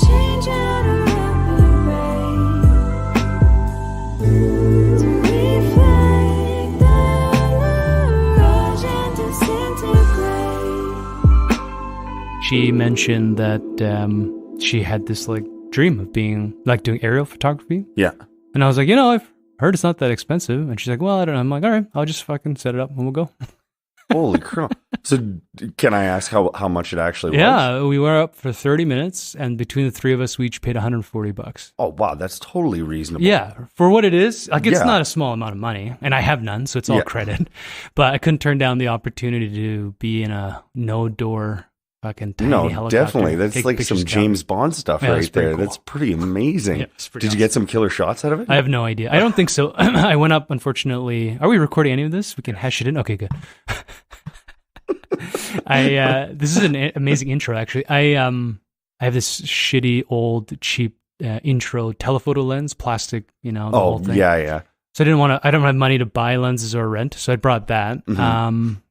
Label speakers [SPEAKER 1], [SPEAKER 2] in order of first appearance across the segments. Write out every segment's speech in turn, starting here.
[SPEAKER 1] change at a rapid rate. To reflect the mirage and disintegrate.
[SPEAKER 2] She mentioned that she had this like dream of being like doing aerial photography.
[SPEAKER 3] Yeah.
[SPEAKER 2] And I was like, I've heard it's not that expensive. And she's like, well, I don't know. I'm like, all right, I'll just fucking set it up and we'll go.
[SPEAKER 3] Holy crap. So can I ask how much it actually was?
[SPEAKER 2] Yeah, we were up for 30 minutes and between the three of us, we each paid $140.
[SPEAKER 3] Oh, wow. That's totally reasonable.
[SPEAKER 2] Yeah. For what it is, like it's
[SPEAKER 3] Yeah.
[SPEAKER 2] not a small amount of money and I have none. So it's all
[SPEAKER 3] Yeah.
[SPEAKER 2] credit, but I couldn't turn down the opportunity to be in a no door fucking tiny
[SPEAKER 3] No,
[SPEAKER 2] helicopter.
[SPEAKER 3] definitely. That's
[SPEAKER 2] take
[SPEAKER 3] like
[SPEAKER 2] pictures
[SPEAKER 3] some
[SPEAKER 2] down.
[SPEAKER 3] James Bond stuff
[SPEAKER 2] Yeah, that's
[SPEAKER 3] right there.
[SPEAKER 2] pretty cool.
[SPEAKER 3] That's pretty amazing.
[SPEAKER 2] Yeah, it's pretty
[SPEAKER 3] Did you get some killer shots out of it?
[SPEAKER 2] I have no idea. I don't think so. I went up, unfortunately. Are we recording any of this? We can hash it in. Okay, good. This is an amazing intro, actually. I have this shitty, old, cheap intro telephoto lens, plastic, the whole thing.
[SPEAKER 3] yeah.
[SPEAKER 2] So I don't have money to buy lenses or rent, so I brought that,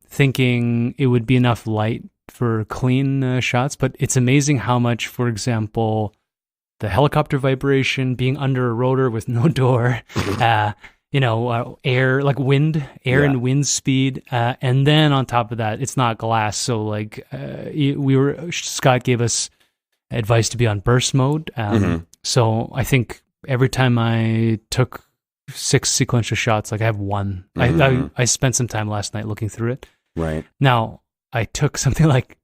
[SPEAKER 2] thinking it would be enough light for clean shots. But it's amazing how much, for example, the helicopter vibration, being under a rotor with no door, air, like and wind speed. And then on top of that, it's not glass. So like Scott gave us advice to be on burst mode. So I think every time I took 6 sequential shots, like I have one. I spent some time last night looking through it.
[SPEAKER 3] Right.
[SPEAKER 2] Now I took something like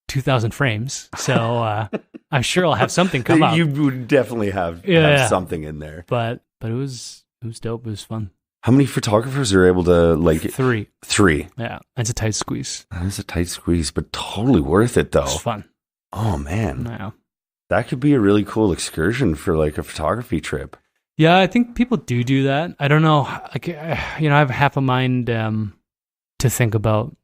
[SPEAKER 2] 2,000 frames. So I'm sure I'll have something come up.
[SPEAKER 3] You would definitely have something in there.
[SPEAKER 2] But it was dope. It was fun.
[SPEAKER 3] How many photographers are able to like
[SPEAKER 2] 3?
[SPEAKER 3] 3.
[SPEAKER 2] Yeah. It's a tight squeeze.
[SPEAKER 3] That's a tight squeeze, but totally worth it though.
[SPEAKER 2] It's fun.
[SPEAKER 3] Oh man.
[SPEAKER 2] Yeah.
[SPEAKER 3] That could be a really cool excursion for like a photography trip.
[SPEAKER 2] Yeah, I think people do that. I don't know. Like, I have half a mind to think about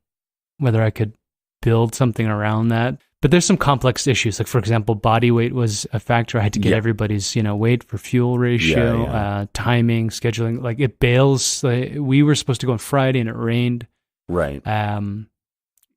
[SPEAKER 2] whether I could build something around that. But there's some complex issues. Like, for example, body weight was a factor. I had to get everybody's, weight for fuel ratio, timing, scheduling. Like, it bails. We were supposed to go on Friday and it rained.
[SPEAKER 3] Right.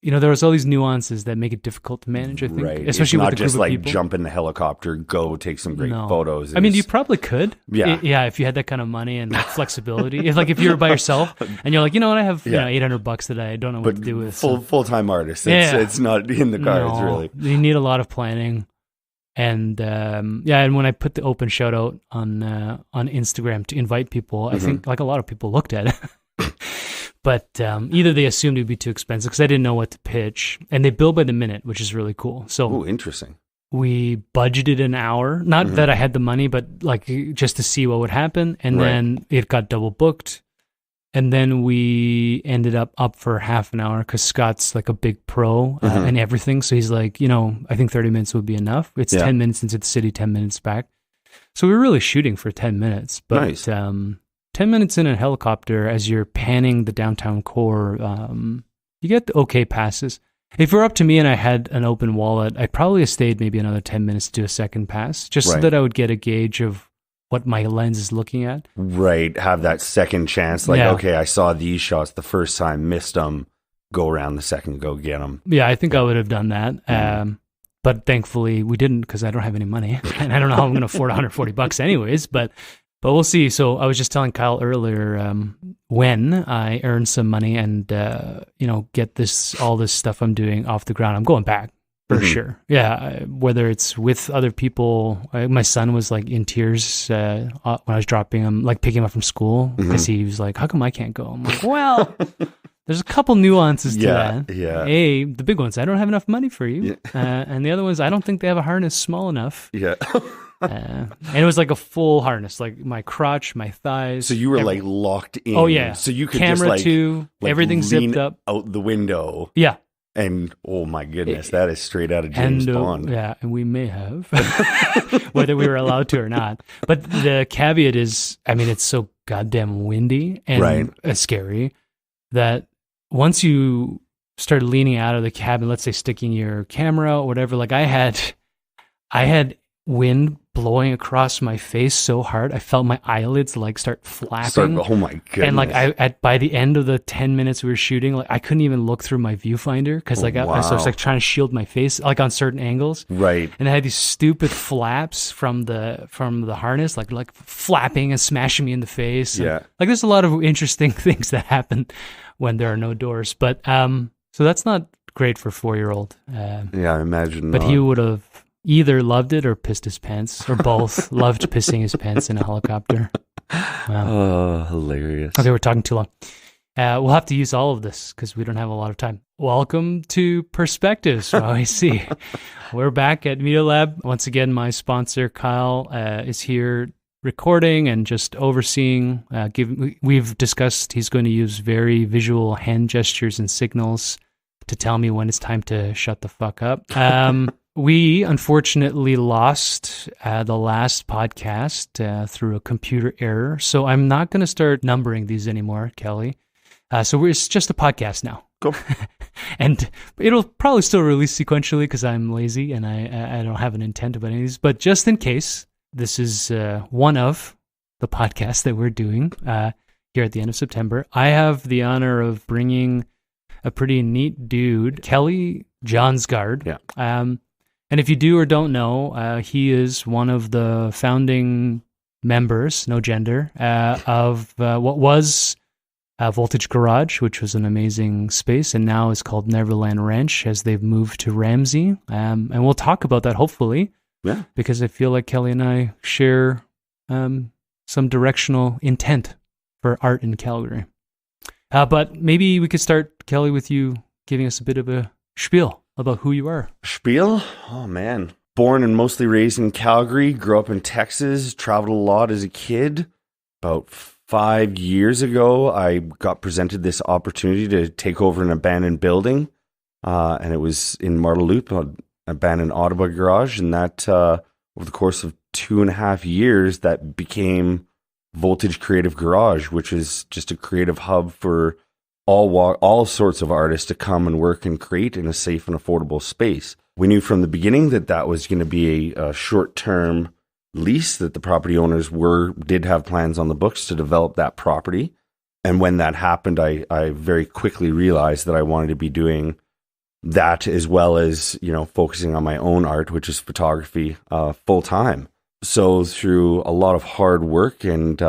[SPEAKER 2] There was all these nuances that make it difficult to manage, I think.
[SPEAKER 3] Right.
[SPEAKER 2] Especially
[SPEAKER 3] it's not
[SPEAKER 2] with the
[SPEAKER 3] just
[SPEAKER 2] group
[SPEAKER 3] like
[SPEAKER 2] of people.
[SPEAKER 3] jump in the helicopter, go take some great photos.
[SPEAKER 2] I mean, you probably could.
[SPEAKER 3] Yeah.
[SPEAKER 2] If you had that kind of money and flexibility. If you were by yourself and you're like, I have $800 that I don't know what to do with.
[SPEAKER 3] Full-time artist. It's not in the cards, really.
[SPEAKER 2] You need a lot of planning. And and when I put the open shout out on Instagram to invite people, I think like a lot of people looked at it. But either they assumed it would be too expensive because I didn't know what to pitch. And they bill by the minute, which is really cool. So
[SPEAKER 3] interesting.
[SPEAKER 2] We budgeted an hour. Not that I had the money, but like just to see what would happen. And then it got double booked. And then we ended up for half an hour because Scott's like a big pro and everything. So he's like, I think 30 minutes would be enough. It's 10 minutes into the city, 10 minutes back. So we were really shooting for 10 minutes. But
[SPEAKER 3] nice.
[SPEAKER 2] 10 minutes in a helicopter as you're panning the downtown core, you get the okay passes. If it were up to me and I had an open wallet, I'd probably have stayed maybe another 10 minutes to do a second pass, just so that I would get a gauge of what my lens is looking at. Right.
[SPEAKER 3] Have that second chance. Like, okay, I saw these shots the first time, missed them, go around the second, go get them.
[SPEAKER 2] Yeah, I think I would have done that. But thankfully we didn't because I don't have any money. And I don't know how I'm going to afford $140 anyways, but we'll see. So I was just telling Kyle earlier, when I earn some money and, get all this stuff I'm doing off the ground, I'm going back for sure. Yeah. Whether it's with other people, my son was like in tears when I was dropping him, like picking him up from school because he was like, how come I can't go? I'm like, well, there's a couple nuances to that.
[SPEAKER 3] Yeah.
[SPEAKER 2] The big ones, I don't have enough money for you. And the other ones, I don't think they have a harness small enough.
[SPEAKER 3] Yeah.
[SPEAKER 2] And it was like a full harness, like my crotch, my thighs.
[SPEAKER 3] So you were like locked in.
[SPEAKER 2] Oh yeah.
[SPEAKER 3] So you could
[SPEAKER 2] camera
[SPEAKER 3] just
[SPEAKER 2] too, everything zipped up
[SPEAKER 3] out the window.
[SPEAKER 2] Yeah.
[SPEAKER 3] And oh my goodness, that is straight out of James Bond.
[SPEAKER 2] Yeah, and we may have, whether we were allowed to or not. But the caveat is, it's so goddamn windy and scary that once you start leaning out of the cabin, let's say sticking your camera out, whatever, like I had wind blowing across my face so hard, I felt my eyelids like start flapping.
[SPEAKER 3] Oh my goodness.
[SPEAKER 2] And like by the end of the 10 minutes we were shooting, like I couldn't even look through my viewfinder because like
[SPEAKER 3] wow.
[SPEAKER 2] so I was like trying to shield my face like on certain angles.
[SPEAKER 3] Right.
[SPEAKER 2] And I had these stupid flaps from the harness, like flapping and smashing me in the face. And,
[SPEAKER 3] Yeah.
[SPEAKER 2] like there's a lot of interesting things that happen when there are no doors. But so that's not great for 4-year-old.
[SPEAKER 3] Yeah, I imagine.
[SPEAKER 2] But
[SPEAKER 3] not.
[SPEAKER 2] he would have either loved it or pissed his pants, or both. Loved pissing his pants in a helicopter. Wow.
[SPEAKER 3] Oh, hilarious.
[SPEAKER 2] Okay, we're talking too long. We'll have to use all of this because we don't have a lot of time. Welcome to Perspectives, YYC. We're back at Media Lab. Once again, my sponsor, Kyle, is here recording and just overseeing. We've discussed he's going to use very visual hand gestures and signals to tell me when it's time to shut the fuck up. We unfortunately lost the last podcast through a computer error, so I'm not going to start numbering these anymore, Kelly. So it's just a podcast now.
[SPEAKER 3] Cool.
[SPEAKER 2] And it'll probably still release sequentially because I'm lazy and I don't have an intent about any of these. But just in case, this is one of the podcasts that we're doing here at the end of September. I have the honor of bringing a pretty neat dude, Kelly Johnsgaard.
[SPEAKER 3] Yeah.
[SPEAKER 2] And if you do or don't know, he is one of the founding members, no gender, of what was Voltage Garage, which was an amazing space, and now is called Nvrlnd Ranch as they've moved to Ramsey. And we'll talk about that, hopefully, because I feel like Kelly and I share some directional intent for art in Calgary. But maybe we could start, Kelly, with you giving us a bit of a spiel about who you are.
[SPEAKER 3] Spiel? Oh, man. Born and mostly raised in Calgary, grew up in Texas, traveled a lot as a kid. About 5 years ago, I got presented this opportunity to take over an abandoned building. And it was in Marteloup, an abandoned Ottawa garage. And that, over the course of 2.5 years, that became Voltage Creative Garage, which is just a creative hub for all sorts of artists to come and work and create in a safe and affordable space. We knew from the beginning that was going to be a short-term lease, that the property owners did have plans on the books to develop that property. And when that happened, I very quickly realized that I wanted to be doing that as well as, focusing on my own art, which is photography, full time. So through a lot of hard work and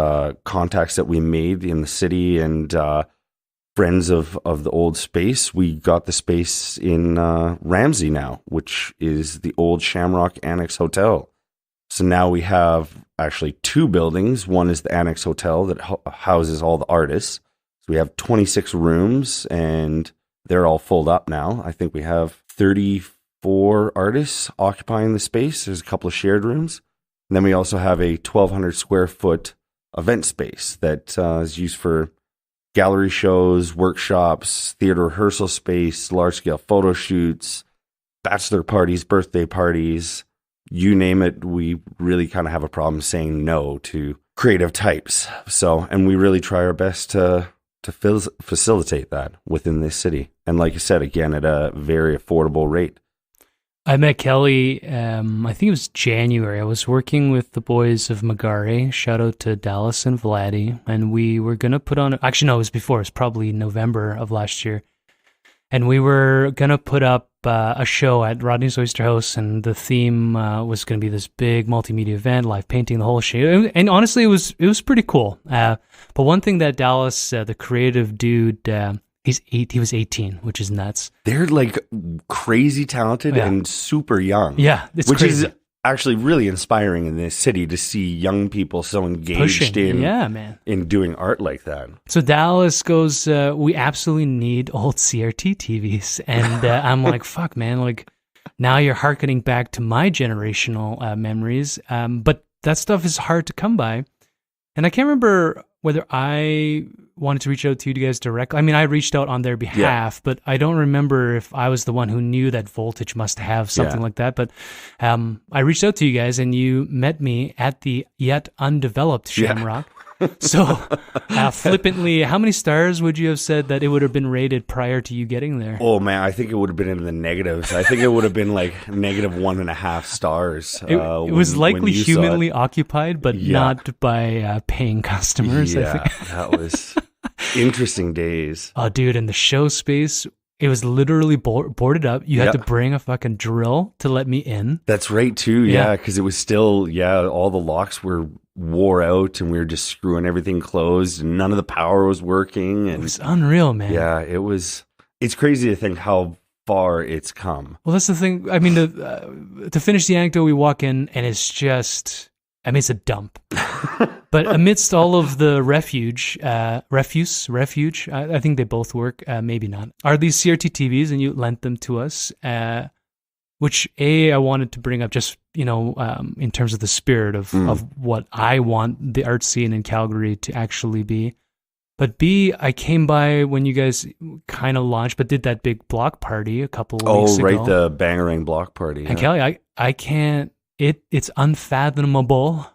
[SPEAKER 3] contacts that we made in the city and friends of the old space, we got the space in Ramsey now, which is the old Shamrock Annex Hotel. So now we have actually 2 buildings. One is the Annex Hotel that houses all the artists. So we have 26 rooms and they're all filled up now. I think we have 34 artists occupying the space. There's a couple of shared rooms. And then we also have a 1,200 square foot event space that is used for gallery shows, workshops, theater rehearsal space, large scale photo shoots, bachelor parties, birthday parties, you name it. We really kind of have a problem saying no to creative types. So, and we really try our best to facilitate that within this city. And like I said, again, at a very affordable rate.
[SPEAKER 2] I met Kelly, I think it was January. I was working with the boys of Magare. Shout out to Dallas and Vladdy. And we were going to put on, actually, no, it was before. It was probably November of last year. And we were going to put up a show at Rodney's Oyster House. And the theme was going to be this big multimedia event, live painting, the whole show. And honestly, it was pretty cool. But one thing that Dallas, the creative dude, he was 18, which is nuts.
[SPEAKER 3] They're like crazy talented and super young.
[SPEAKER 2] Yeah, it's
[SPEAKER 3] which
[SPEAKER 2] crazy.
[SPEAKER 3] is actually really inspiring in this city to see young people so engaged in doing art like that.
[SPEAKER 2] So Dallas goes, we absolutely need old CRT TVs. And I'm like, fuck, man, like now you're hearkening back to my generational memories. But that stuff is hard to come by. And I can't remember whether I wanted to reach out to you guys directly. I mean, I reached out on their behalf, but I don't remember if I was the one who knew that Voltage must have something like that. But I reached out to you guys and you met me at the yet undeveloped Shamrock. So, flippantly, how many stars would you have said that it would have been rated prior to you getting there?
[SPEAKER 3] Oh man, I think it would have been in the negatives. I think it would have been like -1.5 stars.
[SPEAKER 2] It was likely
[SPEAKER 3] you saw it.
[SPEAKER 2] humanly occupied, but
[SPEAKER 3] Yeah.
[SPEAKER 2] not by paying customers. I
[SPEAKER 3] Yeah,
[SPEAKER 2] think.
[SPEAKER 3] that was interesting days.
[SPEAKER 2] Oh, dude, in the show space, it was literally boarded up. You had
[SPEAKER 3] Yeah.
[SPEAKER 2] to bring a fucking drill to let me in.
[SPEAKER 3] That's right too.
[SPEAKER 2] Yeah.
[SPEAKER 3] Yeah, because it was still all the locks were wore out, and we were just screwing everything closed, and none of the power was working.
[SPEAKER 2] It
[SPEAKER 3] And
[SPEAKER 2] was unreal, man.
[SPEAKER 3] yeah, it's crazy to think how far it's come.
[SPEAKER 2] Well, that's the thing. I mean, to finish the anecdote, we walk in and it's just, I mean, it's a dump. But amidst all of the refuge, I think they both work, maybe not, are these CRT TVs, and you lent them to us, which I wanted to bring up just, in terms of the spirit of what I want the art scene in Calgary to actually be. But B, I came by when you guys kind of launched, but did that big block party a couple of weeks ago.
[SPEAKER 3] Oh, right, the Bangarang block party.
[SPEAKER 2] And Kelly, I can't, it's unfathomable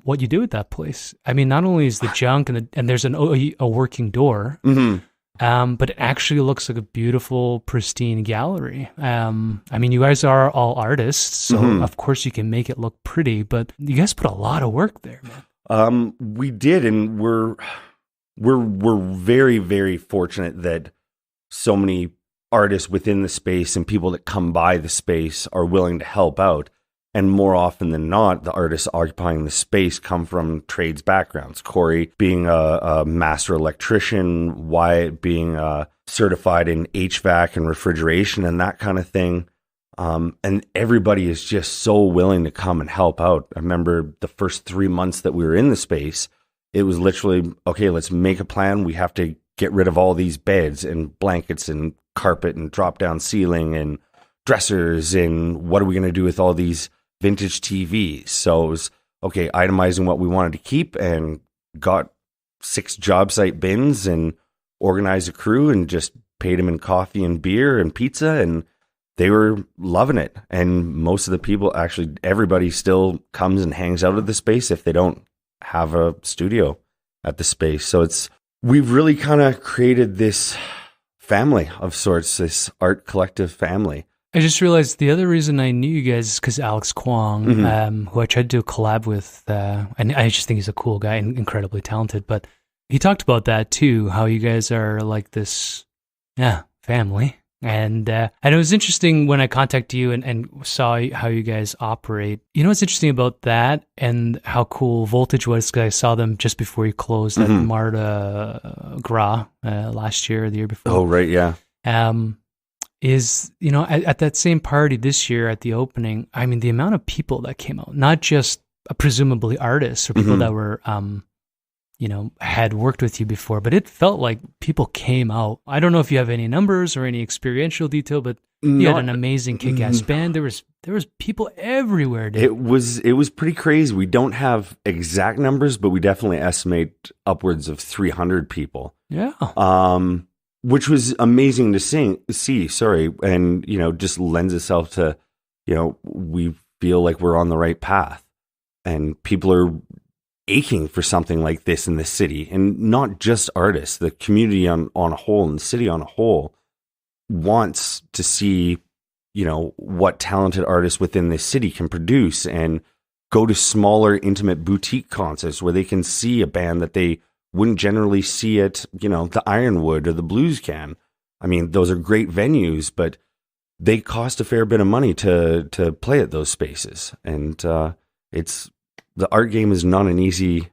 [SPEAKER 2] what you do at that place. I mean, not only is the junk and there's a working door, but it actually looks like a beautiful, pristine gallery. I mean, you guys are all artists, so of course you can make it look pretty, but you guys put a lot of work there, man.
[SPEAKER 3] We did, and we're very, very fortunate that so many artists within the space and people that come by the space are willing to help out. And more often than not, the artists occupying the space come from trades backgrounds. Corey being a master electrician, Wyatt being certified in HVAC and refrigeration and that kind of thing. And everybody is just so willing to come and help out. I remember the first 3 months that we were in the space, it was literally, okay, let's make a plan. We have to get rid of all these beds and blankets and carpet and drop down ceiling and dressers. And what are we going to do with all these vintage TVs? So it was, okay, itemizing what we wanted to keep, and got 6 job site bins and organized a crew and just paid them in coffee and beer and pizza. And they were loving it. And most of the people, actually, everybody still comes and hangs out at the space if they don't have a studio at the space. So we've really kind of created this family of sorts, this art collective family.
[SPEAKER 2] I just realized the other reason I knew you guys is because Alex Kwong, who I tried to do a collab with, and I just think he's a cool guy and incredibly talented, but he talked about that too, how you guys are like this, family. And it was interesting when I contacted you and saw how you guys operate. You know what's interesting about that and how cool Voltage was, because I saw them just before you closed at Mardi Gras last year or the year before.
[SPEAKER 3] Oh, right, yeah.
[SPEAKER 2] Is, at that same party this year at the opening, I mean, the amount of people that came out, not just presumably artists or people that were, had worked with you before, but it felt like people came out. I don't know if you have any numbers or any experiential detail, but you had an amazing kick-ass band. There was people everywhere, dude.
[SPEAKER 3] It was pretty crazy. We don't have exact numbers, but we definitely estimate upwards of 300 people.
[SPEAKER 2] Yeah.
[SPEAKER 3] Which was amazing to see, and, just lends itself to, we feel like we're on the right path, and people are aching for something like this in the city, and not just artists, the community on a whole and the city on a whole wants to see, what talented artists within this city can produce, and go to smaller, intimate boutique concerts where they can see a band that they wouldn't generally see at, the Ironwood or the Blues Can. I mean, those are great venues, but they cost a fair bit of money to play at those spaces. And the art game is not an easy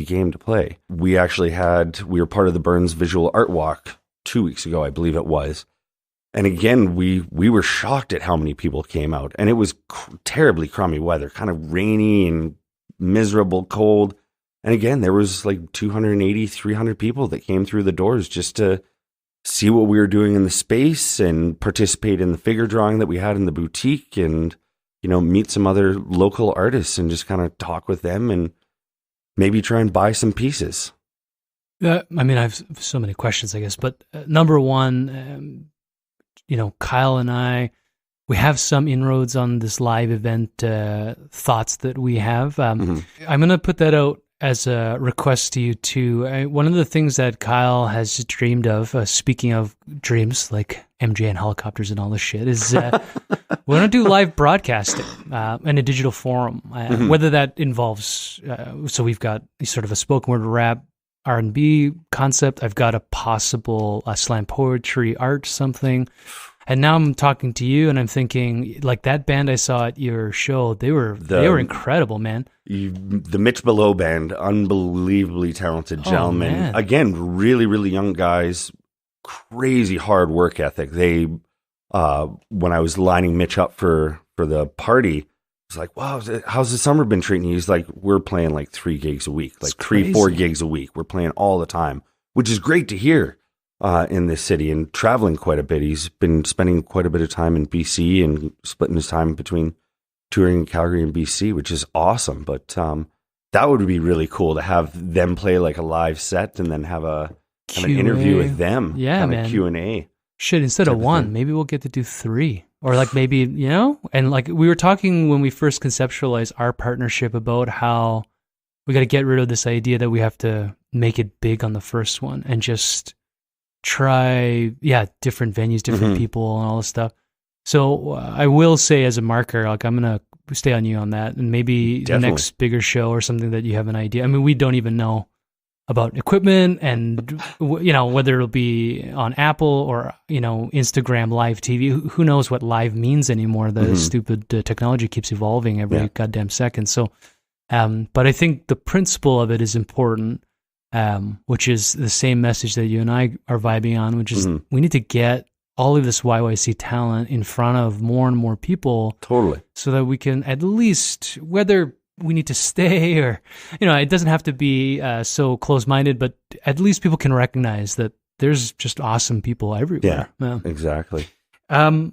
[SPEAKER 3] game to play. We were part of the Burns Visual Art Walk 2 weeks ago, I believe it was. And again, we were shocked at how many people came out, and it was terribly crummy weather, kind of rainy and miserable, cold. And again, there was like 280, 300 people that came through the doors just to see what we were doing in the space and participate in the figure drawing that we had in the boutique, and, meet some other local artists and just kind of talk with them and maybe try and buy some pieces.
[SPEAKER 2] I mean, I have so many questions, I guess, but number one, Kyle and I, we have some inroads on this live event thoughts that we have. I'm going to put that out as a request to you too. One of the things that Kyle has dreamed of, speaking of dreams like MJ and helicopters and all this shit, is we want to do live broadcasting in a digital forum. Whether that involves, so we've got sort of a spoken word rap R&B concept. I've got a possible slam poetry art something. And now I'm talking to you, and I'm thinking, like that band I saw at your show, they were incredible, man.
[SPEAKER 3] The Mitch Below band, unbelievably talented gentlemen.
[SPEAKER 2] Man.
[SPEAKER 3] Again, really, really young guys, crazy hard work ethic. They, when I was lining Mitch up for the party, I was like, wow, how's the summer been treating you? He's like, we're playing like 3 gigs a week, like 3-4 gigs a week. We're playing all the time, which is great to hear. In this city and traveling quite a bit. He's been spending quite a bit of time in BC and splitting his time between touring in Calgary and BC, which is awesome. But that would be really cool to have them play like a live set and then have an interview with them.
[SPEAKER 2] Yeah,
[SPEAKER 3] kind of
[SPEAKER 2] man.
[SPEAKER 3] Q&A.
[SPEAKER 2] Shit, instead of 1, maybe we'll get to do 3. Or like maybe, you know? And like we were talking when we first conceptualized our partnership about how we got to get rid of this idea that we have to make it big on the first one and just try different venues, different people and all this stuff. So I will say as a marker, like I'm gonna stay on you on that, and maybe the next bigger show or something that you have an idea. I mean, we don't even know about equipment and you know whether it'll be on Apple or you know Instagram live TV. Who knows what live means anymore? The stupid technology keeps evolving every goddamn second. So but I think the principle of it is important. Which is the same message that you and I are vibing on, which is we need to get all of this YYC talent in front of more and more people.
[SPEAKER 3] Totally.
[SPEAKER 2] So that we can at least, whether we need to stay or, you know, it doesn't have to be so close-minded, but at least people can recognize that there's just awesome people everywhere.
[SPEAKER 3] Yeah, exactly.
[SPEAKER 2] Now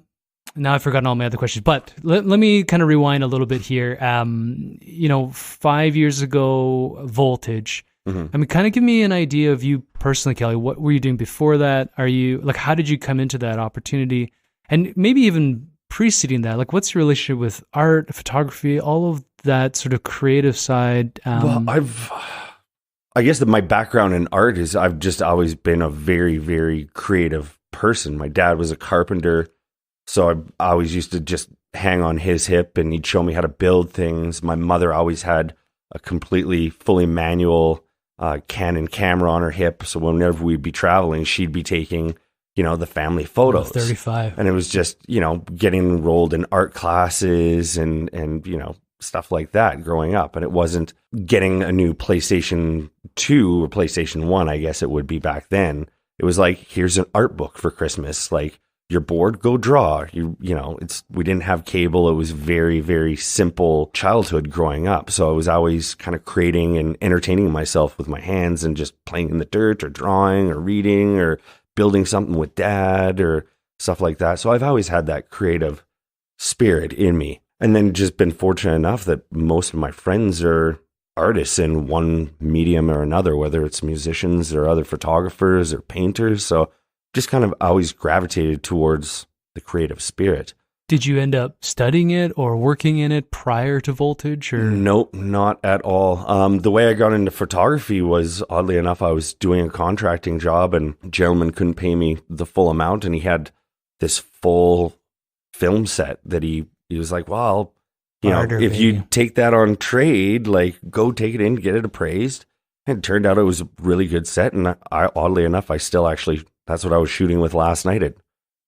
[SPEAKER 2] I've forgotten all my other questions, but let me kind of rewind a little bit here. You know, 5 years ago, Voltage. I mean, kind of give me an idea of you personally, Kelly. What were you doing before that? Are you like, how did you come into that opportunity? And maybe even preceding that, like, what's your relationship with art, photography, all of that sort of creative side?
[SPEAKER 3] Well, I guess that my background in art is I've just always been a very, very creative person. My dad was a carpenter, so I always used to just hang on his hip and he'd show me how to build things. My mother always had a completely fully manual Canon camera on her hip, so whenever we'd be traveling, she'd be taking, you know, the family photos.
[SPEAKER 2] 35,
[SPEAKER 3] and it was just, you know, getting enrolled in art classes and you know stuff like that growing up. And it wasn't getting a new PlayStation 2 or PlayStation 1, I guess it would be back then. It was like, here's an art book for Christmas. Like, you're bored, go draw. You know, we didn't have cable. It was very, very simple childhood growing up. So I was always kind of creating and entertaining myself with my hands and just playing in the dirt or drawing or reading or building something with dad or stuff like that. So I've always had that creative spirit in me. And then just been fortunate enough that most of my friends are artists in one medium or another, whether it's musicians or other photographers or painters. So just kind of always gravitated towards the creative spirit.
[SPEAKER 2] Did you end up studying it or working in it prior to Voltage? Or
[SPEAKER 3] Nope, not at all. The way I got into photography was, oddly enough, I was doing a contracting job and a gentleman couldn't pay me the full amount, and he had this full film set that he was like, well, you know, if you take that on trade, like, go take it in, get it appraised. And it turned out it was a really good set, and oddly enough, I still actually, that's what I was shooting with last night at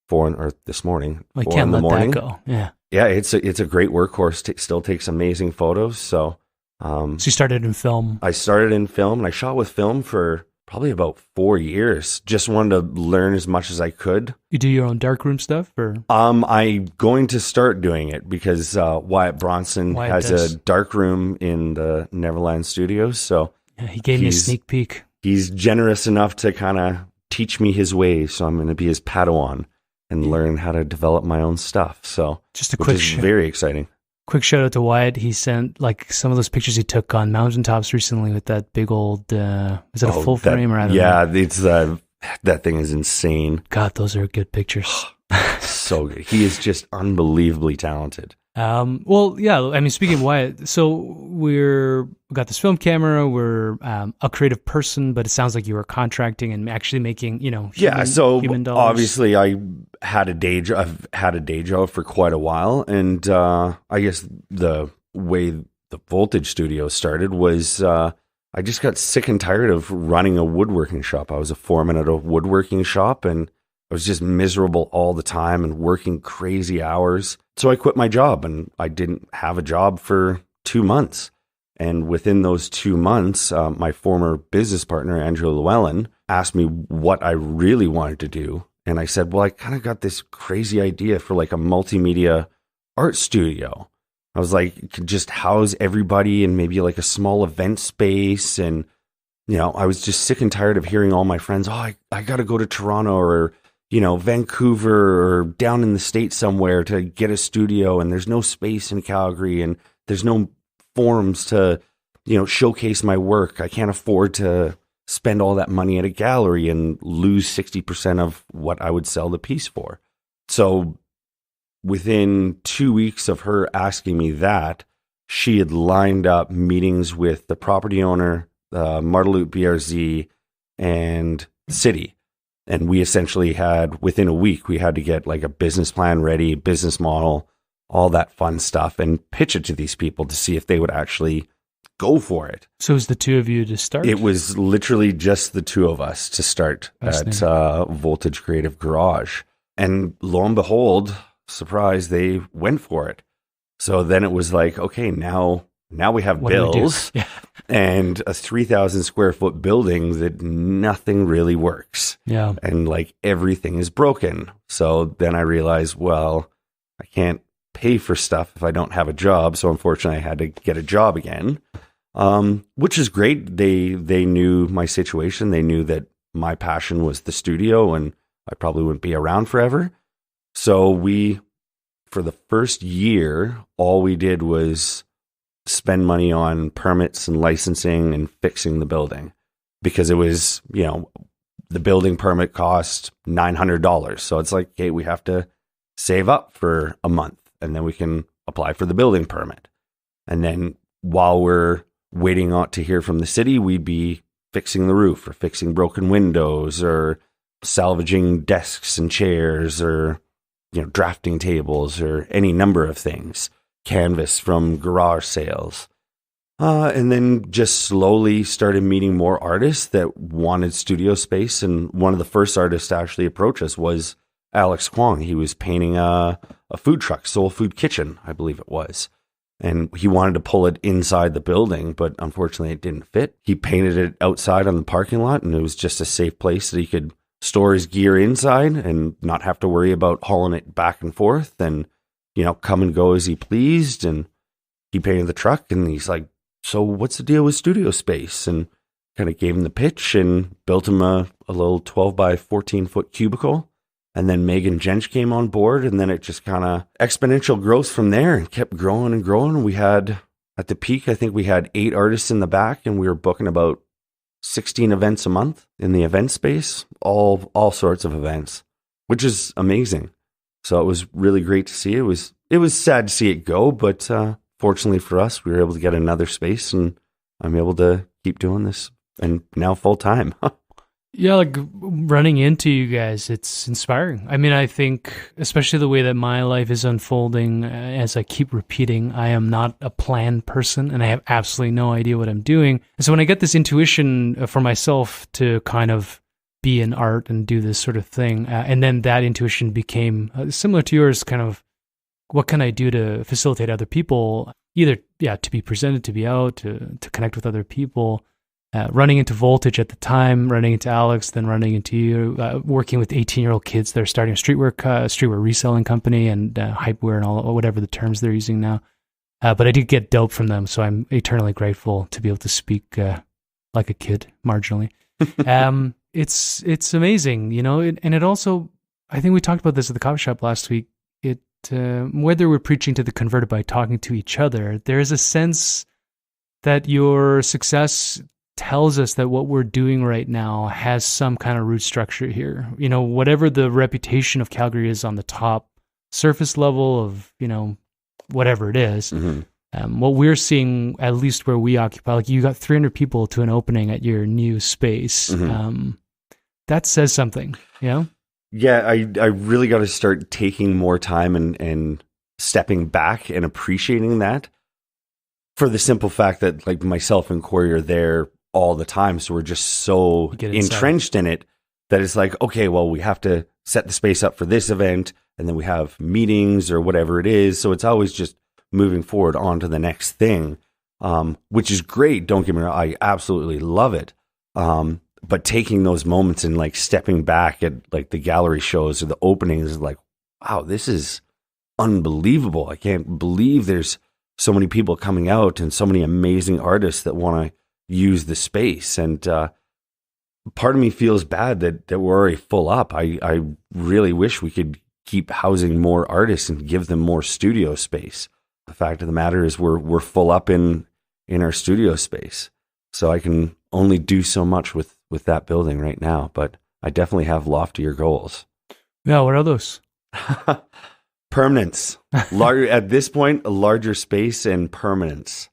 [SPEAKER 3] 4 or this morning.
[SPEAKER 2] I can't let that go. Yeah.
[SPEAKER 3] Yeah, it's a great workhorse. Still takes amazing photos. So
[SPEAKER 2] you started in film.
[SPEAKER 3] I started in film, and I shot with film for probably about 4 years. Just wanted to learn as much as I could.
[SPEAKER 2] You do your own darkroom stuff, or?
[SPEAKER 3] I'm going to start doing it because Wyatt Bronson has a darkroom in the Nvrlnd studios. So
[SPEAKER 2] yeah, he gave me a sneak peek.
[SPEAKER 3] He's generous enough to kind of teach me his ways. So I'm going to be his Padawan and learn how to develop my own stuff. So
[SPEAKER 2] just a quick,
[SPEAKER 3] very exciting.
[SPEAKER 2] Quick shout out to Wyatt. He sent like some of those pictures he took on mountaintops recently with that big old. Is it a full frame or I don't know?
[SPEAKER 3] Yeah, it's that thing is insane.
[SPEAKER 2] God, those are good pictures.
[SPEAKER 3] So good. He is just unbelievably talented.
[SPEAKER 2] Well, yeah. I mean, speaking of Wyatt, so we got this film camera. We're a creative person, but it sounds like you were contracting and actually making, human dollars.
[SPEAKER 3] Obviously I had a day job. I've had a day job for quite a while, and I guess the way the Voltage Studio started was I just got sick and tired of running a woodworking shop. I was a foreman at a woodworking shop, and I was just miserable all the time and working crazy hours. So I quit my job, and I didn't have a job for 2 months. And within those 2 months, my former business partner, Andrew Llewellyn, asked me what I really wanted to do. And I said, well, I kind of got this crazy idea for like a multimedia art studio. I was like, it could just house everybody in maybe like a small event space. And, I was just sick and tired of hearing all my friends, oh, I got to go to Toronto or Vancouver or down in the States somewhere to get a studio, and there's no space in Calgary, and there's no forums to, showcase my work. I can't afford to spend all that money at a gallery and lose 60% of what I would sell the piece for. So within 2 weeks of her asking me that, she had lined up meetings with the property owner, Marteloup BRZ, and the city. And we essentially had, within a week, we had to get like a business plan ready, business model, all that fun stuff, and pitch it to these people to see if they would actually go for it.
[SPEAKER 2] So it was the two of you to start?
[SPEAKER 3] It was literally just the two of us to start at Voltage Creative Garage. And lo and behold, surprise, they went for it. So then it was like, okay, now we have bills and a 3,000 square foot building that nothing really works.
[SPEAKER 2] Yeah.
[SPEAKER 3] And like everything is broken. So then I realized, well, I can't pay for stuff if I don't have a job. So unfortunately I had to get a job again, which is great. They knew my situation. They knew that my passion was the studio and I probably wouldn't be around forever. So for the first year, all we did was spend money on permits and licensing and fixing the building, because it was, the building permit cost $900. So it's like, okay, we have to save up for a month and then we can apply for the building permit. And then while we're waiting on to hear from the city, we'd be fixing the roof or fixing broken windows or salvaging desks and chairs or, drafting tables or any number of things. Canvas from garage sales. And then just slowly started meeting more artists that wanted studio space. And one of the first artists to actually approach us was Alex Kwong. He was painting a food truck, Soul Food Kitchen, I believe it was. And he wanted to pull it inside the building, but unfortunately it didn't fit. He painted it outside on the parking lot, and it was just a safe place that he could store his gear inside and not have to worry about hauling it back and forth and come and go as he pleased. And he painted the truck, and he's like, so what's the deal with studio space? And kind of gave him the pitch and built him a little 12 by 14 foot cubicle. And then Megan Jench came on board, and then it just kind of exponential growth from there and kept growing and growing. We had, at the peak, I think we had 8 artists in the back, and we were booking about 16 events a month in the event space, all sorts of events, which is amazing. So it was really great to see. It was sad to see it go, but fortunately for us, we were able to get another space, and I'm able to keep doing this, and now full time.
[SPEAKER 2] Yeah, like running into you guys, it's inspiring. I mean, I think, especially the way that my life is unfolding, as I keep repeating, I am not a planned person, and I have absolutely no idea what I'm doing. And so when I get this intuition for myself to kind of be in art and do this sort of thing, and then that intuition became similar to yours, kind of, what can I do to facilitate other people, either, to be presented, to be out, to connect with other people. Running into Voltage at the time, running into Alex, then running into you, working with 18-year-old kids. They're starting a streetwear reselling company and hypeware and all, whatever the terms they're using now. But I did get dope from them, so I'm eternally grateful to be able to speak like a kid, marginally. It's amazing, and it also, I think we talked about this at the coffee shop last week. Whether we're preaching to the converted by talking to each other, there is a sense that your success tells us that what we're doing right now has some kind of root structure here. Whatever the reputation of Calgary is on the top surface level of, whatever it is.
[SPEAKER 3] Mm-hmm.
[SPEAKER 2] What we're seeing, at least where we occupy, like you got 300 people to an opening at your new space.
[SPEAKER 3] Mm-hmm.
[SPEAKER 2] That says something, you know?
[SPEAKER 3] Yeah, I really got to start taking more time and stepping back and appreciating that, for the simple fact that like myself and Corey are there all the time. So we're just so
[SPEAKER 2] Get inside.
[SPEAKER 3] entrenched in it that it's like, okay, well, we have to set the space up for this event, and then we have meetings or whatever it is. So it's always just moving forward on to the next thing, which is great. Don't get me wrong. I absolutely love it. But taking those moments and like stepping back at like the gallery shows or the openings is like, wow, this is unbelievable. I can't believe there's so many people coming out and so many amazing artists that want to use the space. And part of me feels bad that we're already full up. I really wish we could keep housing more artists and give them more studio space. The fact of the matter is we're full up in our studio space. So I can only do so much with that building right now, but I definitely have loftier goals.
[SPEAKER 2] Yeah, what are those?
[SPEAKER 3] Permanence. At this point, a larger space and permanence.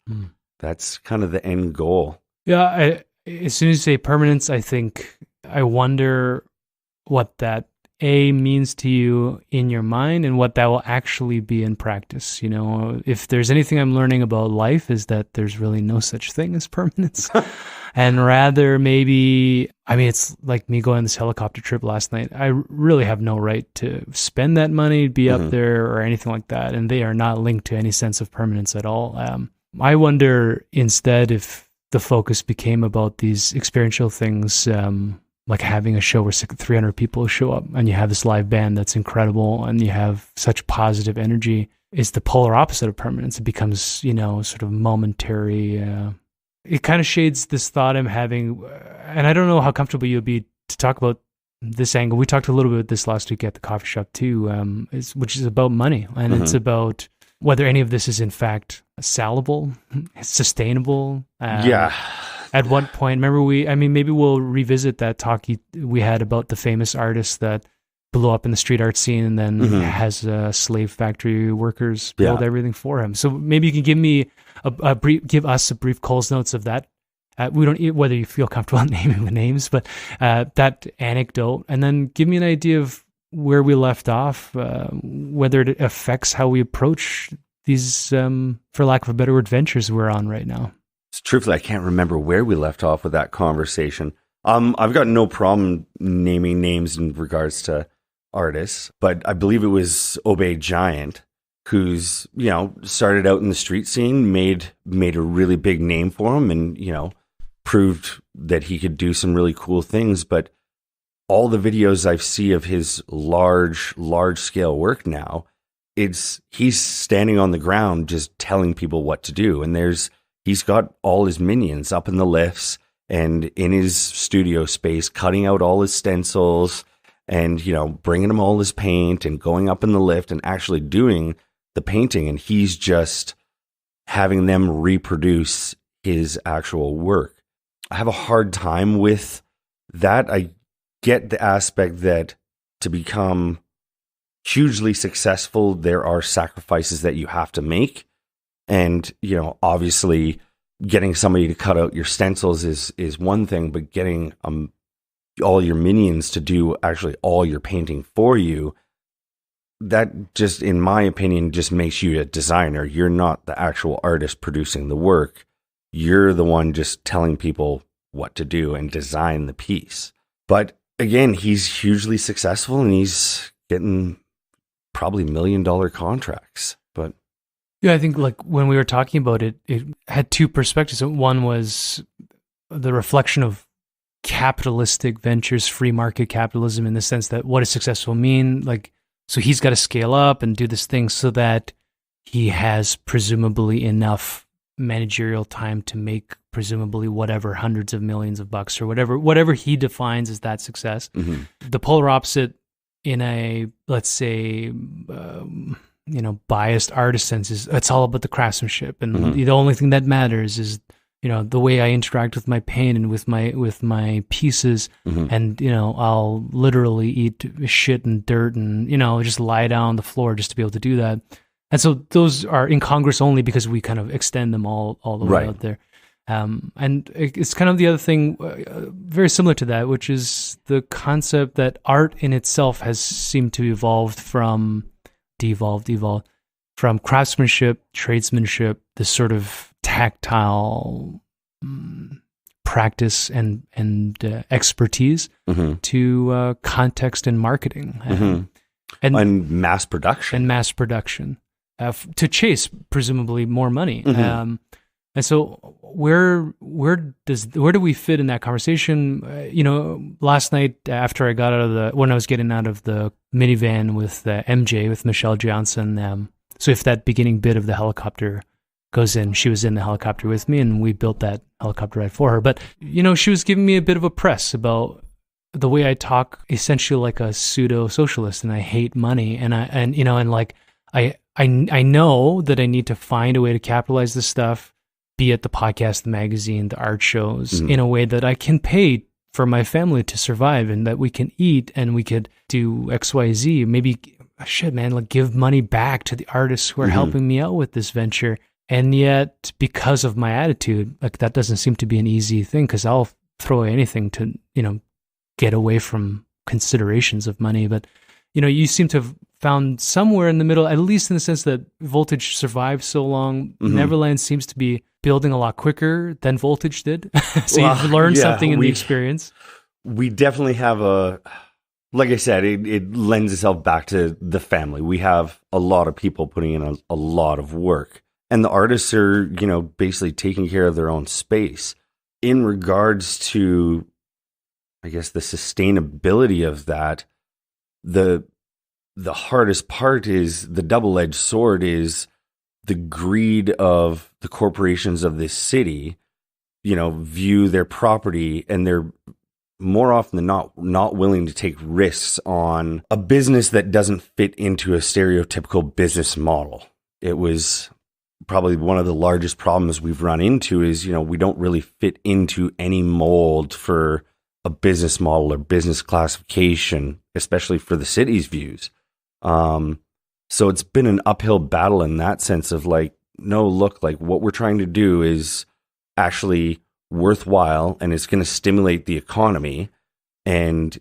[SPEAKER 3] That's kind of the end goal.
[SPEAKER 2] Yeah, as soon as you say permanence, I wonder what that means to you in your mind and what that will actually be in practice. You know, if there's anything I'm learning about life, is that there's really no such thing as permanence. And rather maybe, I mean, it's like me going on this helicopter trip last night. I really have no right to spend that money, be up there or anything like that. And they are not linked to any sense of permanence at all. I wonder instead if the focus became about these experiential things, like having a show where 300 people show up and you have this live band that's incredible and you have such positive energy, is the polar opposite of permanence. It becomes, you know, sort of momentary. It kind of shades this thought I'm having, and I don't know how comfortable you'll be to talk about this angle. We talked a little bit about this last week at the coffee shop too, which is about money. And it's about whether any of this is in fact sellable, sustainable.
[SPEAKER 3] Yeah.
[SPEAKER 2] At what point, maybe we'll revisit that talk we had about the famous artist that blew up in the street art scene and then has slave factory workers build everything for him. So maybe you can give me give us a brief Coles Notes of that. We don't, whether you feel comfortable naming the names, but that anecdote, and then give me an idea of where we left off, whether it affects how we approach these, for lack of a better word, ventures we're on right now.
[SPEAKER 3] Truthfully, I can't remember where we left off with that conversation. I've got no problem naming names in regards to artists, but I believe it was Obey Giant, who's, you know, started out in the street scene, made a really big name for him, and, you know, proved that he could do some really cool things. But all the videos I see of his large scale work now, he's standing on the ground just telling people what to do, and he's got all his minions up in the lifts and in his studio space, cutting out all his stencils and, you know, bringing him all his paint and going up in the lift and actually doing the painting. And he's just having them reproduce his actual work. I have a hard time with that. I get the aspect that to become hugely successful, there are sacrifices that you have to make. And, you know, obviously getting somebody to cut out your stencils is one thing, but getting all your minions to do actually all your painting for you, that just, in my opinion, just makes you a designer. You're not the actual artist producing the work. You're the one just telling people what to do and design the piece. But again, he's hugely successful and he's getting probably $1 million contracts. But
[SPEAKER 2] yeah, I think like when we were talking about it, it had two perspectives. One was the reflection of capitalistic ventures, free market capitalism, in the sense that what does successful mean? Like, so he's got to scale up and do this thing so that he has presumably enough managerial time to make presumably whatever hundreds of millions of bucks or whatever he defines as that success. The polar opposite in a, let's say, you know, biased artist sense is it's all about the craftsmanship, and the only thing that matters is, you know, the way I interact with my paint and with my pieces, and, you know, I'll literally eat shit and dirt and, you know, just lie down on the floor just to be able to do that. And so those are incongruous only because we kind of extend them all the way
[SPEAKER 3] Right.
[SPEAKER 2] out there. And it's kind of the other thing, very similar to that, which is the concept that art in itself has seemed to evolve from from craftsmanship, tradesmanship, this sort of tactile practice and expertise
[SPEAKER 3] Mhm.
[SPEAKER 2] to context and marketing
[SPEAKER 3] Mhm. And mass production.
[SPEAKER 2] and mass production to chase presumably more money.
[SPEAKER 3] Mhm.
[SPEAKER 2] And so where do we fit in that conversation? Last night after I got when I was getting out of the minivan with MJ, with Michelle Johnson, so if that beginning bit of the helicopter goes in, she was in the helicopter with me and we built that helicopter ride for her. But, she was giving me a bit of a press about the way I talk essentially like a pseudo socialist and I hate money. And I know that I need to find a way to capitalize this stuff, be it the podcast, the magazine, the art shows, in a way that I can pay for my family to survive and that we can eat and we could do XYZ. Maybe, give money back to the artists who are helping me out with this venture. And yet, because of my attitude, that doesn't seem to be an easy thing because I'll throw away anything to, get away from considerations of money. But, you seem to have found somewhere in the middle, at least in the sense that Voltage survived so long. Nvrlnd seems to be building a lot quicker than Voltage did. So you've learned something in the experience.
[SPEAKER 3] We definitely have like I said, it lends itself back to the family. We have a lot of people putting in a lot of work. And the artists are, basically taking care of their own space. In regards to, I guess, the sustainability of that, the hardest part is the double-edged sword is the greed of the corporations of this city, view their property and they're more often than not willing to take risks on a business that doesn't fit into a stereotypical business model. It was probably one of the largest problems we've run into is, we don't really fit into any mold for a business model or business classification, especially for the city's views. So it's been an uphill battle in that sense of what we're trying to do is actually worthwhile and it's going to stimulate the economy. And,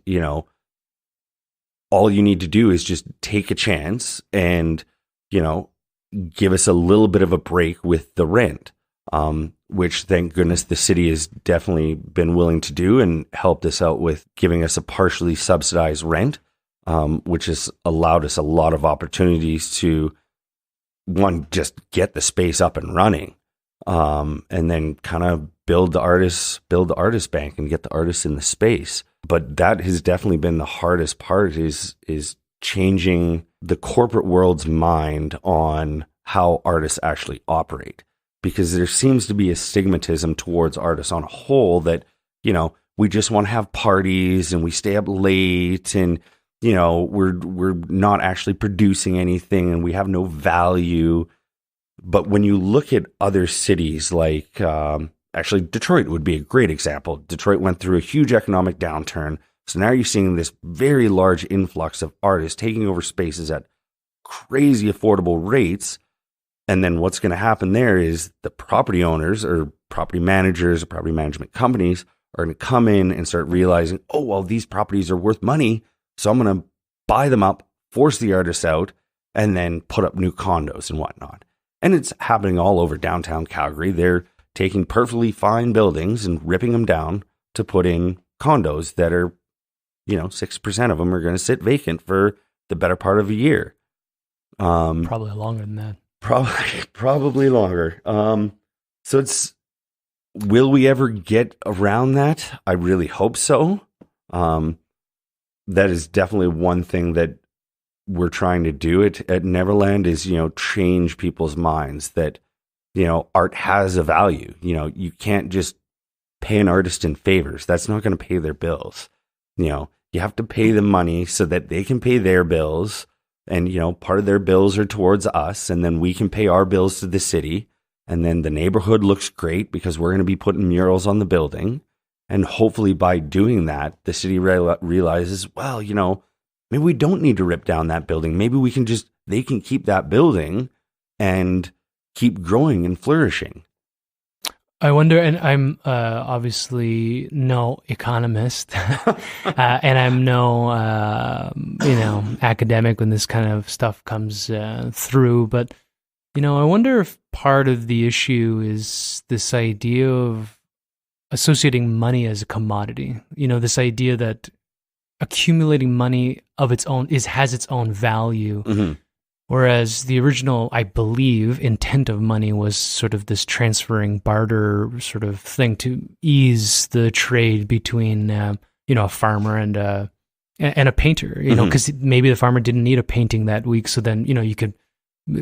[SPEAKER 3] all you need to do is just take a chance and, give us a little bit of a break with the rent, which thank goodness the city has definitely been willing to do and helped us out with giving us a partially subsidized rent, which has allowed us a lot of opportunities to, one, just get the space up and running, and then kind of build the artist bank and get the artists in the space. But that has definitely been the hardest part is changing the corporate world's mind on how artists actually operate, because there seems to be a stigmatism towards artists on a whole that, we just want to have parties and we stay up late and, we're not actually producing anything and we have no value. But when you look at other cities like, actually Detroit would be a great example. Detroit went through a huge economic downturn. So now you're seeing this very large influx of artists taking over spaces at crazy affordable rates. And then what's going to happen there is the property owners or property managers or property management companies are going to come in and start realizing, oh, well, these properties are worth money. So I'm going to buy them up, force the artists out, and then put up new condos and whatnot. And it's happening all over downtown Calgary. They're taking perfectly fine buildings and ripping them down to put in condos that are, 6% of them are going to sit vacant for the better part of a year.
[SPEAKER 2] Probably longer than that.
[SPEAKER 3] Probably longer. So will we ever get around that? I really hope so. That is definitely one thing that we're trying to do at Nvrlnd is, change people's minds that, art has a value. You can't just pay an artist in favors. That's not going to pay their bills. You have to pay them money so that they can pay their bills. And, part of their bills are towards us. And then we can pay our bills to the city. And then the neighborhood looks great because we're going to be putting murals on the building. And hopefully by doing that, the city realizes, well, maybe we don't need to rip down that building. Maybe they can keep that building and keep growing and flourishing.
[SPEAKER 2] I wonder, and I'm obviously no economist, and I'm no, academic when this kind of stuff comes through, but, I wonder if part of the issue is this idea of associating money as a commodity. This idea that accumulating money of its own has its own value.
[SPEAKER 3] Mm-hmm.
[SPEAKER 2] Whereas the original, I believe, intent of money was sort of this transferring barter sort of thing to ease the trade between, a farmer and a painter, because maybe the farmer didn't need a painting that week. So then, you could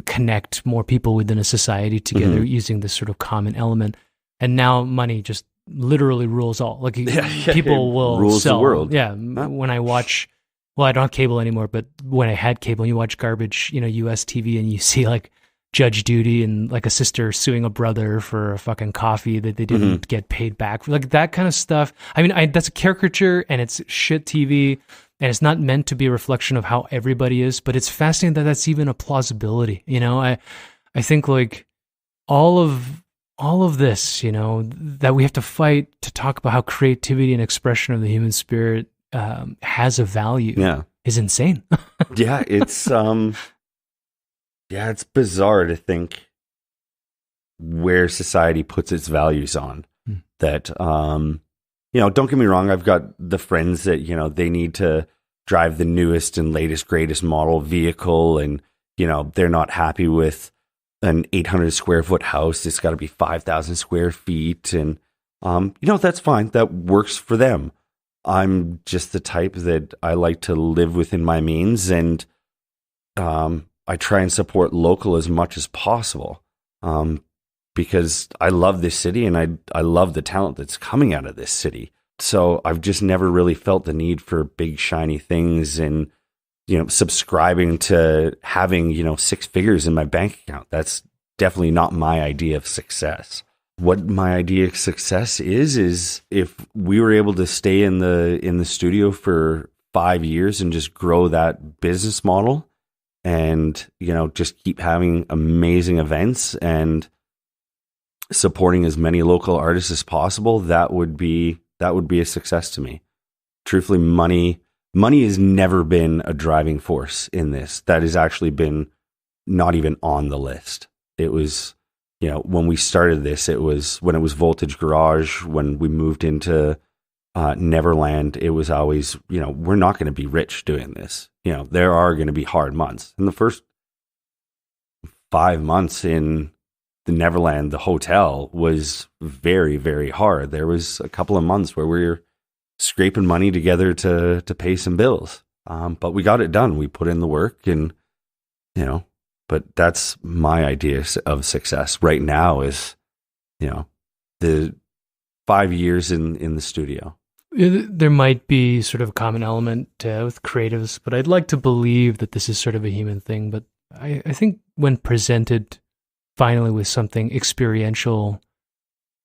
[SPEAKER 2] connect more people within a society together using this sort of common element. And now money just literally rules all. Like people will
[SPEAKER 3] rules
[SPEAKER 2] sell.
[SPEAKER 3] the world.
[SPEAKER 2] Yeah. When I watch... Well, I don't have cable anymore, but when I had cable, you watch garbage, US TV, and you see like Judge Judy and like a sister suing a brother for a fucking coffee that they didn't get paid back for, like that kind of stuff. I mean, that's a caricature and it's shit TV, and it's not meant to be a reflection of how everybody is, but it's fascinating that that's even a plausibility. I think like all of this, that we have to fight to talk about how creativity and expression of the human spirit has a value is insane.
[SPEAKER 3] It's it's bizarre to think where society puts its values on that. Don't get me wrong, I've got the friends that they need to drive the newest and latest greatest model vehicle, and they're not happy with an 800 square foot house. It's got to be 5,000 square feet, and that's fine, that works for them. I'm just the type that I like to live within my means, and I try and support local as much as possible because I love this city and I love the talent that's coming out of this city. So I've just never really felt the need for big shiny things and subscribing to having 6 figures in my bank account. That's definitely not my idea of success. What my idea of success is if we were able to stay in the studio for 5 years and just grow that business model and, just keep having amazing events and supporting as many local artists as possible, that would be a success to me. Truthfully, money has never been a driving force in this. That has actually been not even on the list. It was, when we started this, it was when it was Voltage Garage, when we moved into Nvrlnd, it was always, we're not going to be rich doing this. There are going to be hard months. In the first 5 months in the Nvrlnd, the hotel was very, very hard. There was a couple of months where we were scraping money together to pay some bills. But we got it done. We put in the work and, but that's my idea of success right now is, the 5 years in the studio.
[SPEAKER 2] There might be sort of a common element with creatives, but I'd like to believe that this is sort of a human thing. But I think when presented finally with something experiential,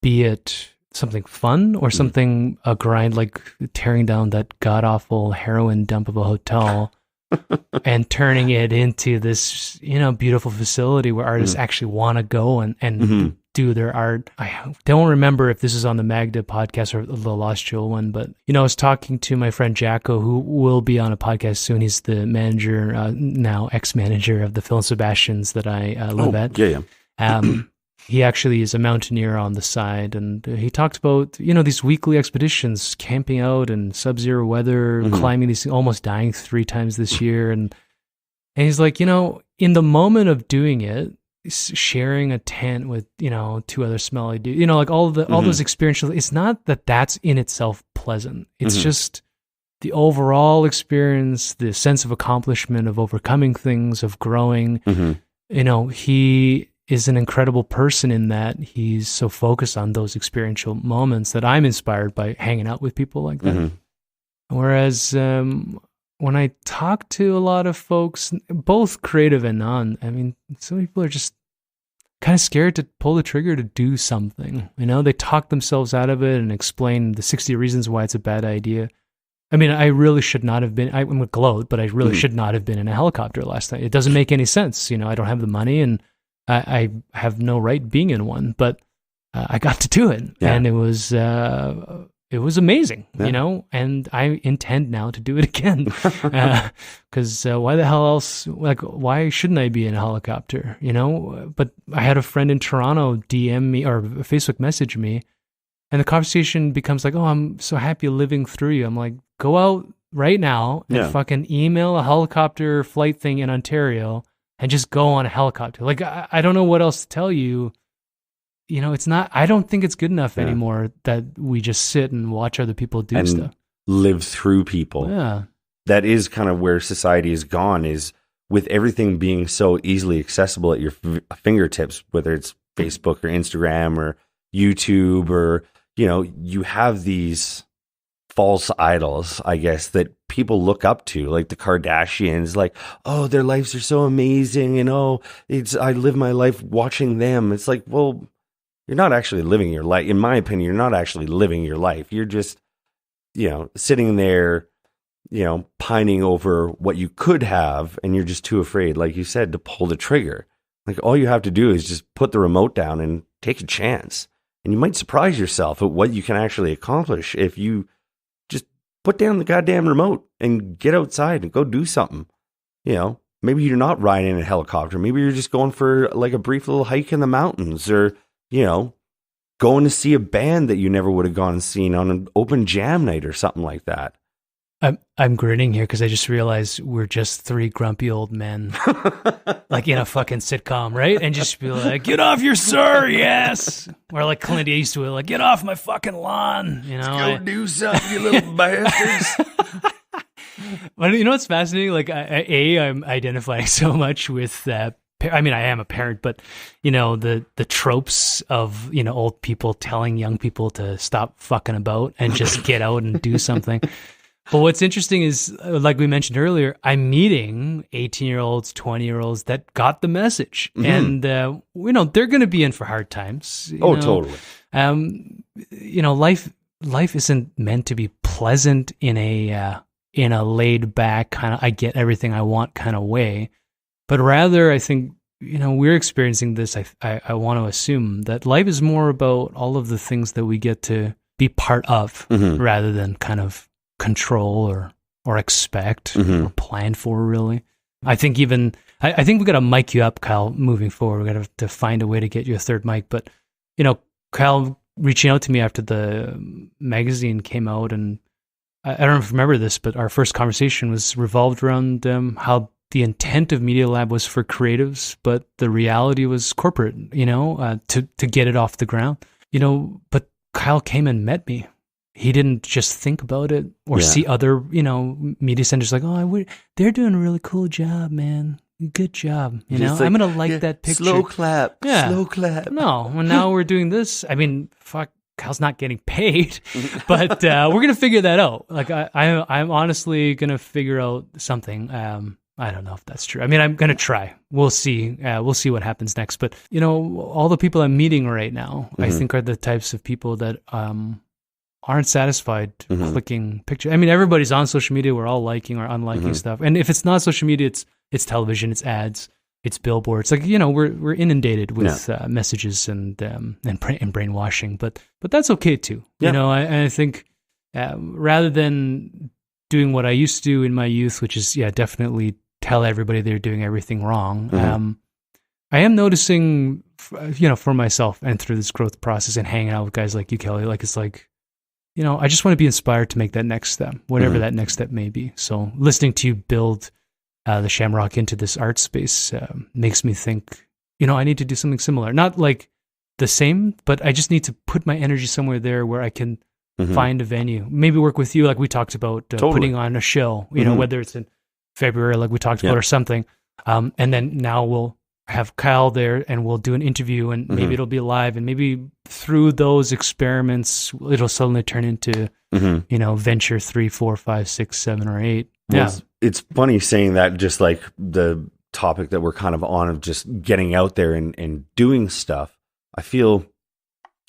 [SPEAKER 2] be it something fun or something, a grind like tearing down that god-awful heroin dump of a hotel and turning it into this, beautiful facility where artists actually want to go and do their art. I don't remember if this is on the Magda podcast or the Lost Jewel one, but, I was talking to my friend Jacko, who will be on a podcast soon. He's the manager, now ex-manager of the Phil and Sebastian's that I live at.
[SPEAKER 3] Yeah.
[SPEAKER 2] He actually is a mountaineer on the side, and he talked about, these weekly expeditions, camping out in sub-zero weather, climbing these, almost dying 3 times this year. And he's like, in the moment of doing it, sharing a tent with, 2 other smelly dudes, like all those experiential, it's not that that's in itself pleasant. It's just the overall experience, the sense of accomplishment, of overcoming things, of growing. He is an incredible person in that he's so focused on those experiential moments that I'm inspired by hanging out with people like that. Whereas when I talk to a lot of folks, both creative and non, I mean, some people are just kind of scared to pull the trigger to do something. They talk themselves out of it and explain the 60 reasons why it's a bad idea. I mean, I really should not have been, I'm with gloat, but I really should not have been in a helicopter last night. It doesn't make any sense. I don't have the money, and I have no right being in one, but I got to do it, and it was amazing, you know. And I intend now to do it again, because why the hell else? Like, why shouldn't I be in a helicopter, you know? But I had a friend in Toronto DM me or Facebook message me, and the conversation becomes like, "Oh, I'm so happy living through you." I'm like, "Go out right now and fucking email a helicopter flight thing in Ontario." And just go on a helicopter. Like, I don't know what else to tell you. You know, I don't think it's good enough anymore that we just sit and watch other people do
[SPEAKER 3] and
[SPEAKER 2] stuff.
[SPEAKER 3] Live through people.
[SPEAKER 2] Yeah.
[SPEAKER 3] That is kind of where society has gone, is with everything being so easily accessible at your fingertips, whether it's Facebook or Instagram or YouTube, or, you know, you have these false idols, I guess, that people look up to, like the Kardashians, like, oh, their lives are so amazing, and oh, I live my life watching them. It's like, well, you're not actually living your life. In my opinion, you're not actually living your life. You're just, you know, sitting there, you know, pining over what you could have, and you're just too afraid, like you said, to pull the trigger. Like, all you have to do is just put the remote down and take a chance, and you might surprise yourself at what you can actually accomplish if you put down the goddamn remote and get outside and go do something. You know, maybe you're not riding in a helicopter. Maybe you're just going for like a brief little hike in the mountains, or, you know, going to see a band that you never would have gone and seen on an open jam night or something like that.
[SPEAKER 2] I'm grinning here because I just realized we're just three grumpy old men, like in a fucking sitcom, right? And just be like, "Get off your yes," or like Clint Eastwood, like, "Get off my fucking lawn," you know.
[SPEAKER 3] Let's go do something, you little bastards.
[SPEAKER 2] But you know what's fascinating? Like, I'm identifying so much with that. I mean, I am a parent, but you know, the tropes of, you know, old people telling young people to stop fucking about and just get out and do something. But what's interesting is, like we mentioned earlier, I'm meeting 18-year-olds, 20-year-olds that got the message. And, you know, they're going to be in for hard times. You know?
[SPEAKER 3] Totally.
[SPEAKER 2] You know, life isn't meant to be pleasant in a laid back kind of, I get everything I want kind of way. But rather, I think, you know, we're experiencing this. I want to assume that life is more about all of the things that we get to be part of, rather than kind of control or expect or plan for, really. I think I think we got to mic you up, Kyle, moving forward. We got to find a way to get you a third mic. But, you know, Kyle reaching out to me after the magazine came out, and I don't know if you remember this, but our first conversation was revolved around how the intent of Media Lab was for creatives, but the reality was corporate, you know, to get it off the ground, you know. But Kyle came and met me. He didn't just think about it or see other, you know, media centers like, oh, they're doing a really cool job, man. Good job. You know, like, I'm going to like that picture.
[SPEAKER 3] Slow clap.
[SPEAKER 2] Yeah.
[SPEAKER 3] Slow clap.
[SPEAKER 2] No, well, now we're doing this. I mean, fuck, Kyle's not getting paid, but we're going to figure that out. Like, I'm honestly going to figure out something. I don't know if that's true. I mean, I'm going to try. We'll see. We'll see what happens next. But, you know, all the people I'm meeting right now, I think are the types of people that aren't satisfied clicking pictures. I mean, everybody's on social media. We're all liking or unliking stuff. And if it's not social media, it's television, it's ads, it's billboards. Like, you know, we're inundated with messages and brainwashing. But that's okay too. You know, I think rather than doing what I used to do in my youth, which is definitely tell everybody they're doing everything wrong. I am noticing, you know, for myself and through this growth process and hanging out with guys like you, Kelly, like, it's like, you know, I just want to be inspired to make that next step, whatever that next step may be. So listening to you build the Shamrock into this art space makes me think, you know, I need to do something similar. Not like the same, but I just need to put my energy somewhere there where I can find a venue. Maybe work with you, like we talked about, putting on a show, you know, whether it's in February, like we talked about, or something. And then now we'll have Kyle there and we'll do an interview, and maybe it'll be live, and maybe through those experiments, it'll suddenly turn into, you know, venture 3, 4, 5, 6, 7, or 8.
[SPEAKER 3] Well, it's funny saying that, just like the topic that we're kind of on of just getting out there and doing stuff. I feel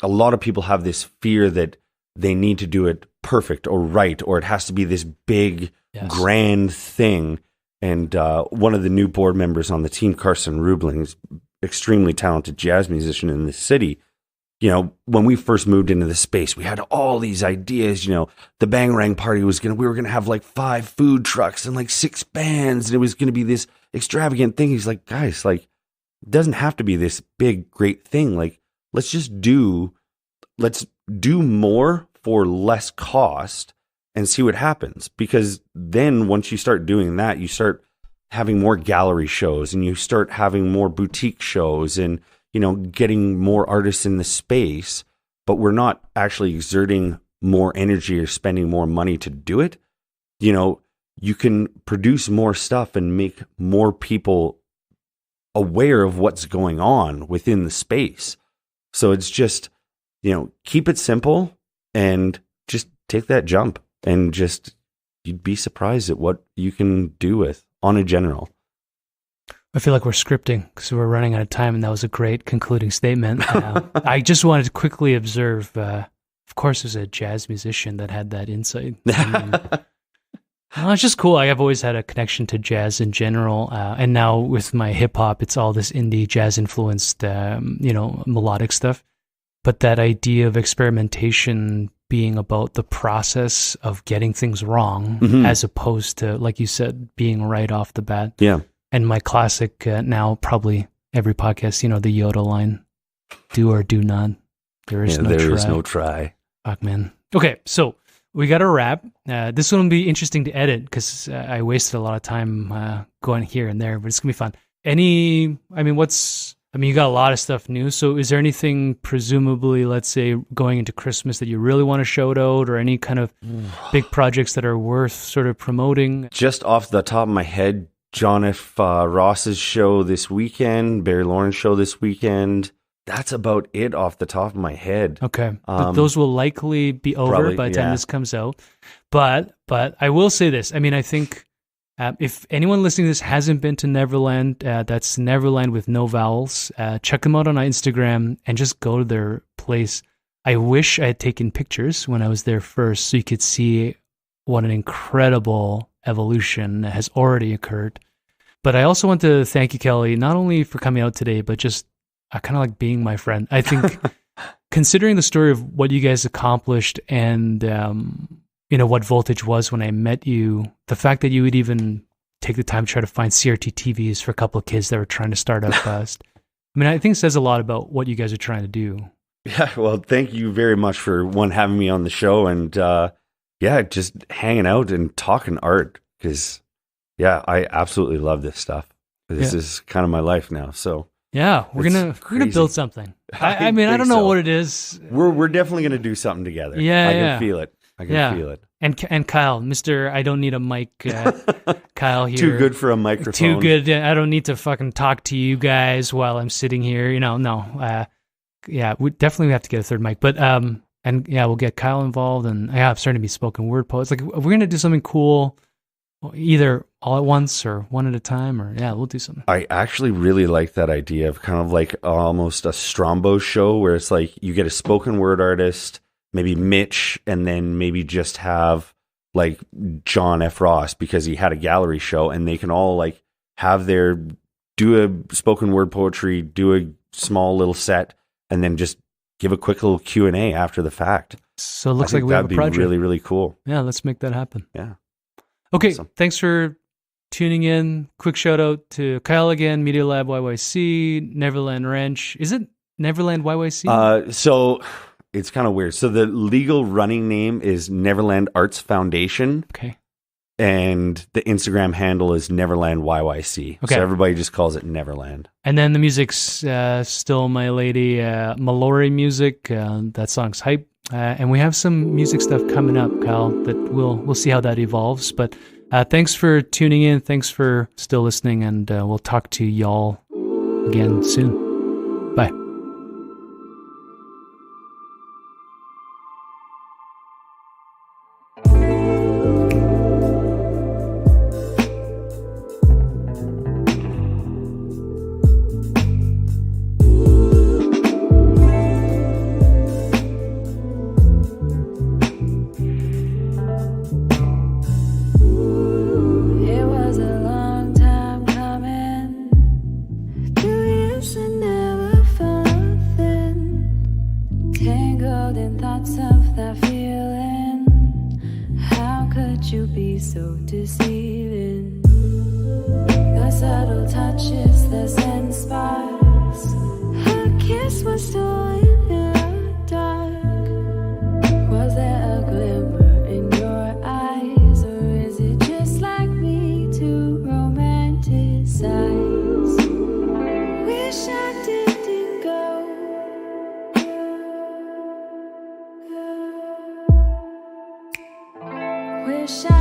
[SPEAKER 3] a lot of people have this fear that they need to do it perfect or right, or it has to be this big, grand thing. And one of the new board members on the team, Carson Rublin, is extremely talented jazz musician in the city. You know, when we first moved into the space, we had all these ideas. You know, the Bangarang party we were gonna have like 5 food trucks and like 6 bands, and it was gonna be this extravagant thing. He's like, guys, like, it doesn't have to be this big, great thing. Like, let's do more for less cost and see what happens. Because then once you start doing that, you start having more gallery shows and you start having more boutique shows and, you know, getting more artists in the space, but we're not actually exerting more energy or spending more money to do it. You know, you can produce more stuff and make more people aware of what's going on within the space. So it's just, you know, keep it simple and just take that jump, and just, you'd be surprised at what you can do with on a general.
[SPEAKER 2] I feel like we're scripting because we're running out of time, and that was a great concluding statement. I just wanted to quickly observe, of course, there's a jazz musician that had that insight. It's just cool. I've always had a connection to jazz in general, and now with my hip hop, it's all this indie jazz influenced, melodic stuff. But that idea of experimentation being about the process of getting things wrong, as opposed to, like you said, being right off the bat.
[SPEAKER 3] Yeah.
[SPEAKER 2] And my classic, now probably every podcast, you know, the Yoda line, do or do not. There is no try. Fuck, man. Okay, so we got to wrap. This one will be interesting to edit because I wasted a lot of time going here and there, but it's going to be fun. You got a lot of stuff new. So is there anything, presumably, let's say, going into Christmas that you really want to shout out, or any kind of big projects that are worth sort of promoting?
[SPEAKER 3] Just off the top of my head, John F. Ross's show this weekend, Barry Lauren's show this weekend. That's about it off the top of my head. Okay.
[SPEAKER 2] But those will likely be over by the time this comes out. But I will say this. I mean, I think if anyone listening to this hasn't been to Nvrlnd, that's Nvrlnd with no vowels. Check them out on Instagram and just go to their place. I wish I had taken pictures when I was there first so you could see what an incredible evolution has already occurred. But I also want to thank you, Kelly, not only for coming out today, but just kind of like being my friend. I think considering the story of what you guys accomplished and what Voltage was when I met you, the fact that you would even take the time to try to find CRT TVs for a couple of kids that were trying to start up fast. I think it says a lot about what you guys are trying to do.
[SPEAKER 3] Yeah, well, thank you very much for having me on the show, and just hanging out and talking art, because I absolutely love this stuff. This is kind of my life now. So
[SPEAKER 2] yeah, we're gonna build something. I don't know what it is.
[SPEAKER 3] We're definitely gonna do something together. Yeah, I can feel it. I can feel it.
[SPEAKER 2] And Kyle, Mr. I don't need a mic. Kyle here.
[SPEAKER 3] Too good for a microphone.
[SPEAKER 2] Too good. I don't need to fucking talk to you guys while I'm sitting here. No. We definitely have to get a third mic. But we'll get Kyle involved. And I'm starting to be spoken word poets. Like, if we're gonna do something cool, either all at once or one at a time, or we'll do something.
[SPEAKER 3] I actually really like that idea of kind of like almost a Strombo show, where it's like you get a spoken word artist, maybe Mitch, and then maybe just have like John F. Ross, because he had a gallery show, and they can all like do a spoken word poetry, do a small little set, and then just give a quick little Q&A after the fact.
[SPEAKER 2] So it looks like we have a project.
[SPEAKER 3] That'd be really, really cool.
[SPEAKER 2] Yeah, let's make that happen.
[SPEAKER 3] Yeah.
[SPEAKER 2] Okay, awesome. Thanks for tuning in. Quick shout out to Kyle again, Media Lab YYC, Nvrlnd Ranch. Is it Nvrlnd YYC?
[SPEAKER 3] So it's kind of weird. So the legal running name is Nvrlnd Arts Foundation.
[SPEAKER 2] Okay.
[SPEAKER 3] And the Instagram handle is Nvrlnd YYC. Okay. So everybody just calls it Nvrlnd.
[SPEAKER 2] And then the music's still my lady Mallory music. That song's hype. And we have some music stuff coming up, Kyle, that we'll see how that evolves. But thanks for tuning in. Thanks for still listening. And we'll talk to y'all again soon. Bye.
[SPEAKER 1] It was a long time coming. Do you Guess I never felt nothing. Tangled in thoughts of that feeling. How could you be so deceiving? The subtle touches, the scent sparks. Her kiss was stolen in the dark. Was there a glimmer in your eyes, or is it just like me to romanticize? Wish I didn't go. Wish I